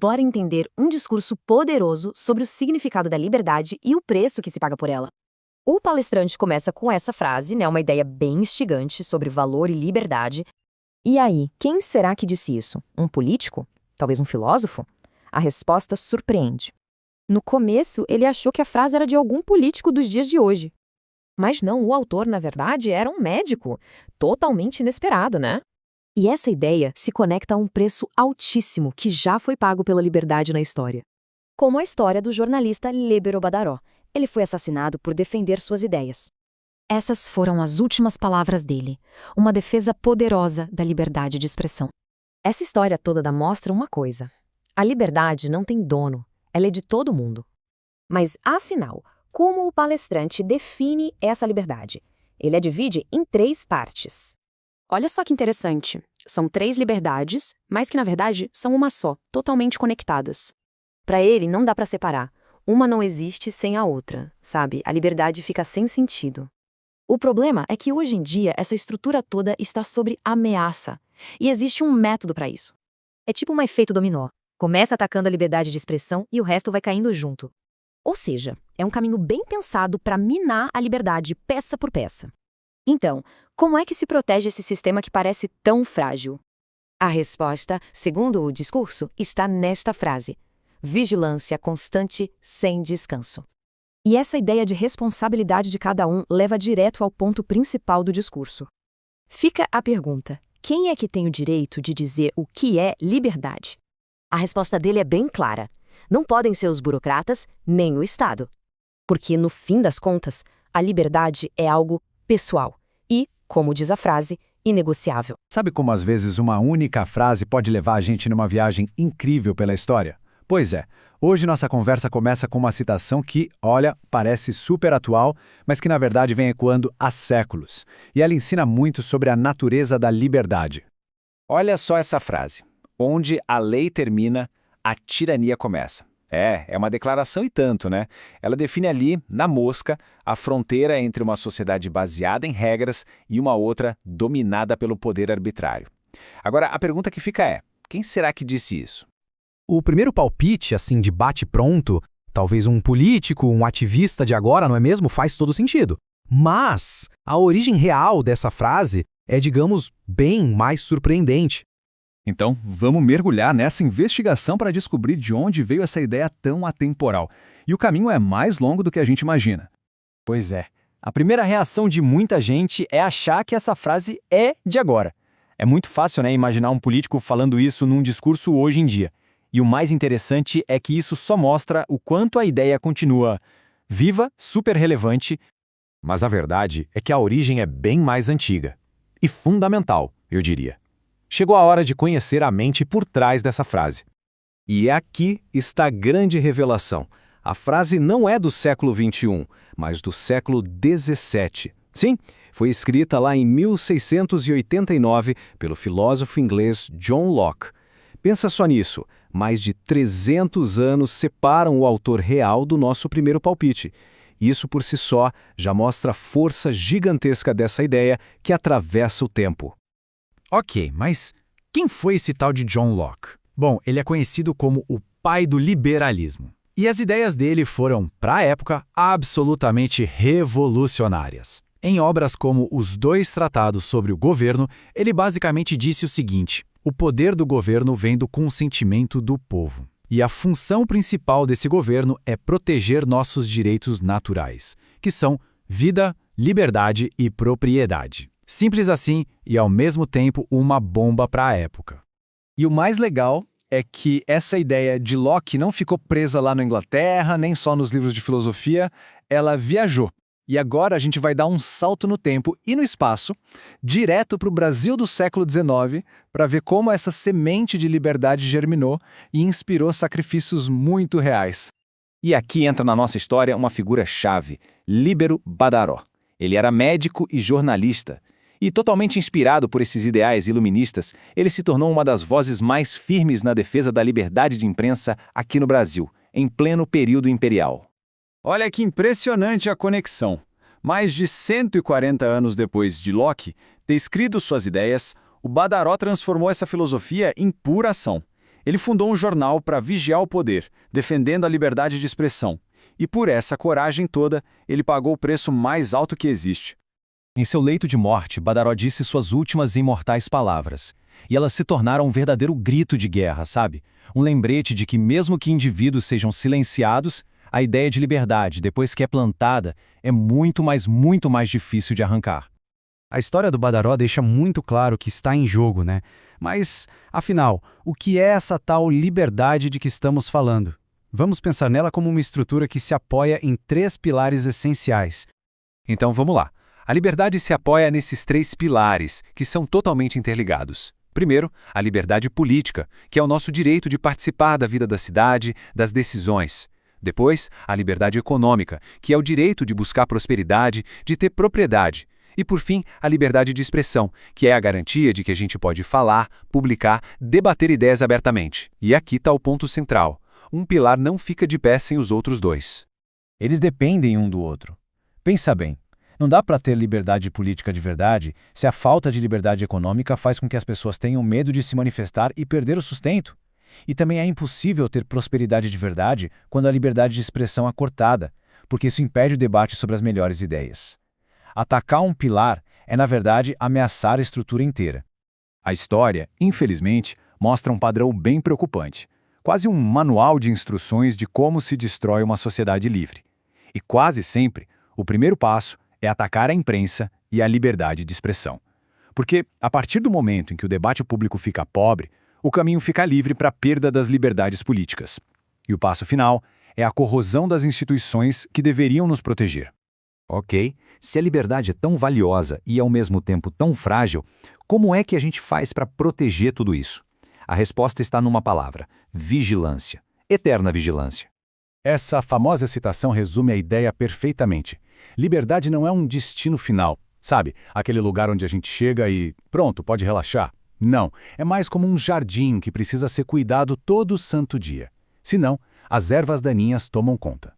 bora entender um discurso poderoso sobre o significado da liberdade e o preço que se paga por ela. O palestrante começa com essa frase, uma ideia bem instigante sobre valor e liberdade. E aí, quem será que disse isso? Um político? Talvez um filósofo? A resposta surpreende. No começo, ele achou que a frase era de algum político dos dias de hoje. Mas não, o autor, na verdade, era um médico. Totalmente inesperado, né? E essa ideia se conecta a um preço altíssimo que já foi pago pela liberdade na história. Como a história do jornalista Líbero Badaró. Ele foi assassinado por defender suas ideias. Essas foram as últimas palavras dele, uma defesa poderosa da liberdade de expressão. Essa história toda mostra uma coisa: a liberdade não tem dono, ela é de todo mundo. Mas, afinal, como o palestrante define essa liberdade? Ele a divide em 3 partes. Olha só que interessante, são 3 liberdades, mas que na verdade são uma só, totalmente conectadas. Para ele não dá para separar. Uma não existe sem a outra, sabe? A liberdade fica sem sentido. O problema é que hoje em dia essa estrutura toda está sob ameaça. E existe um método para isso. É tipo um efeito dominó. Começa atacando a liberdade de expressão e o resto vai caindo junto. Ou seja, é um caminho bem pensado para minar a liberdade peça por peça. Então, como é que se protege esse sistema que parece tão frágil? A resposta, segundo o discurso, está nesta frase: vigilância constante, sem descanso. E essa ideia de responsabilidade de cada um leva direto ao ponto principal do discurso. Fica a pergunta: quem é que tem o direito de dizer o que é liberdade? A resposta dele é bem clara: não podem ser os burocratas, nem o Estado. Porque, no fim das contas, a liberdade é algo pessoal e, como diz a frase, inegociável. Sabe como às vezes uma única frase pode levar a gente numa viagem incrível pela história? Pois é, hoje nossa conversa começa com uma citação que, olha, parece super atual, mas que na verdade vem ecoando há séculos. E ela ensina muito sobre a natureza da liberdade. Olha só essa frase: onde a lei termina, a tirania começa. É uma declaração e tanto, né? Ela define ali, na mosca, a fronteira entre uma sociedade baseada em regras e uma outra dominada pelo poder arbitrário. Agora, a pergunta que fica é: quem será que disse isso? O primeiro palpite, assim, de bate-pronto, talvez um político, um ativista de agora, não é mesmo? Faz todo sentido. Mas a origem real dessa frase é, digamos, bem mais surpreendente. Então, vamos mergulhar nessa investigação para descobrir de onde veio essa ideia tão atemporal. E o caminho é mais longo do que a gente imagina. Pois é. A primeira reação de muita gente é achar que essa frase é de agora. É muito fácil, imaginar um político falando isso num discurso hoje em dia. E o mais interessante é que isso só mostra o quanto a ideia continua viva, super relevante. Mas a verdade é que a origem é bem mais antiga. E fundamental, eu diria. Chegou a hora de conhecer a mente por trás dessa frase. E aqui está a grande revelação. A frase não é do século XXI, mas do século XVII. Sim, foi escrita lá em 1689 pelo filósofo inglês John Locke. Pensa só nisso, mais de 300 anos separam o autor real do nosso primeiro palpite. Isso por si só já mostra a força gigantesca dessa ideia que atravessa o tempo. Ok, mas quem foi esse tal de John Locke? Bom, ele é conhecido como o pai do liberalismo. E as ideias dele foram, para a época, absolutamente revolucionárias. Em obras como Os Dois Tratados sobre o Governo, ele basicamente disse o seguinte: o poder do governo vem do consentimento do povo. E a função principal desse governo é proteger nossos direitos naturais, que são vida, liberdade e propriedade. Simples assim e, ao mesmo tempo, uma bomba para a época. E o mais legal é que essa ideia de Locke não ficou presa lá na Inglaterra, nem só nos livros de filosofia, ela viajou. E agora a gente vai dar um salto no tempo e no espaço, direto para o Brasil do século XIX, para ver como essa semente de liberdade germinou e inspirou sacrifícios muito reais. E aqui entra na nossa história uma figura-chave, Líbero Badaró. Ele era médico e jornalista. E totalmente inspirado por esses ideais iluministas, ele se tornou uma das vozes mais firmes na defesa da liberdade de imprensa aqui no Brasil, em pleno período imperial. Olha que impressionante a conexão. Mais de 140 anos depois de Locke ter escrito suas ideias, o Badaró transformou essa filosofia em pura ação. Ele fundou um jornal para vigiar o poder, defendendo a liberdade de expressão. E por essa coragem toda, ele pagou o preço mais alto que existe. Em seu leito de morte, Badaró disse suas últimas e imortais palavras. E elas se tornaram um verdadeiro grito de guerra, sabe? Um lembrete de que mesmo que indivíduos sejam silenciados, a ideia de liberdade, depois que é plantada, é muito mais difícil de arrancar. A história do Badaró deixa muito claro que está em jogo, né? Mas, afinal, o que é essa tal liberdade de que estamos falando? Vamos pensar nela como uma estrutura que se apoia em 3 pilares essenciais. Então vamos lá. A liberdade se apoia nesses 3 pilares, que são totalmente interligados. Primeiro, a liberdade política, que é o nosso direito de participar da vida da cidade, das decisões. Depois, a liberdade econômica, que é o direito de buscar prosperidade, de ter propriedade. E, por fim, a liberdade de expressão, que é a garantia de que a gente pode falar, publicar, debater ideias abertamente. E aqui está o ponto central. Um pilar não fica de pé sem os outros 2. Eles dependem um do outro. Pensa bem, não dá para ter liberdade política de verdade se a falta de liberdade econômica faz com que as pessoas tenham medo de se manifestar e perder o sustento. E também é impossível ter prosperidade de verdade quando a liberdade de expressão é cortada, porque isso impede o debate sobre as melhores ideias. Atacar um pilar é, na verdade, ameaçar a estrutura inteira. A história, infelizmente, mostra um padrão bem preocupante. Quase um manual de instruções de como se destrói uma sociedade livre. E quase sempre, o primeiro passo é atacar a imprensa e a liberdade de expressão. Porque, a partir do momento em que o debate público fica pobre, o caminho fica livre para a perda das liberdades políticas. E o passo final é a corrosão das instituições que deveriam nos proteger. Ok, se a liberdade é tão valiosa e ao mesmo tempo tão frágil, como é que a gente faz para proteger tudo isso? A resposta está numa palavra: vigilância. Eterna vigilância. Essa famosa citação resume a ideia perfeitamente. Liberdade não é um destino final, sabe? Aquele lugar onde a gente chega e, pronto, pode relaxar. Não, é mais como um jardim que precisa ser cuidado todo santo dia. Senão, as ervas daninhas tomam conta.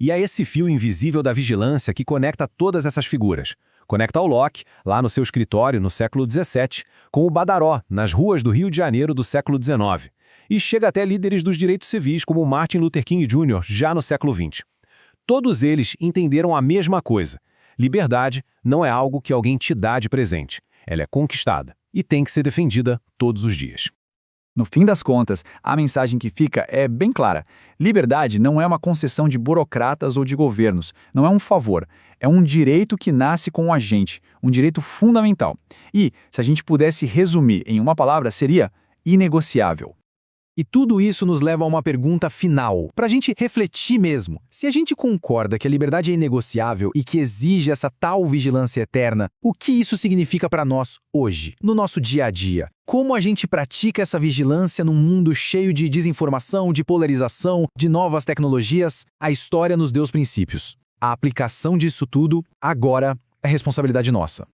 E é esse fio invisível da vigilância que conecta todas essas figuras. Conecta o Locke, lá no seu escritório no século XVII, com o Badaró, nas ruas do Rio de Janeiro do século XIX. E chega até líderes dos direitos civis como Martin Luther King Jr., já no século XX. Todos eles entenderam a mesma coisa. Liberdade não é algo que alguém te dá de presente. Ela é conquistada e tem que ser defendida todos os dias. No fim das contas, a mensagem que fica é bem clara. Liberdade não é uma concessão de burocratas ou de governos, não é um favor. É um direito que nasce com a gente, um direito fundamental. E, se a gente pudesse resumir em uma palavra, seria inegociável. E tudo isso nos leva a uma pergunta final, para a gente refletir mesmo. Se a gente concorda que a liberdade é inegociável e que exige essa tal vigilância eterna, o que isso significa para nós hoje, no nosso dia a dia? Como a gente pratica essa vigilância num mundo cheio de desinformação, de polarização, de novas tecnologias? A história nos deu os princípios. A aplicação disso tudo, agora, é responsabilidade nossa.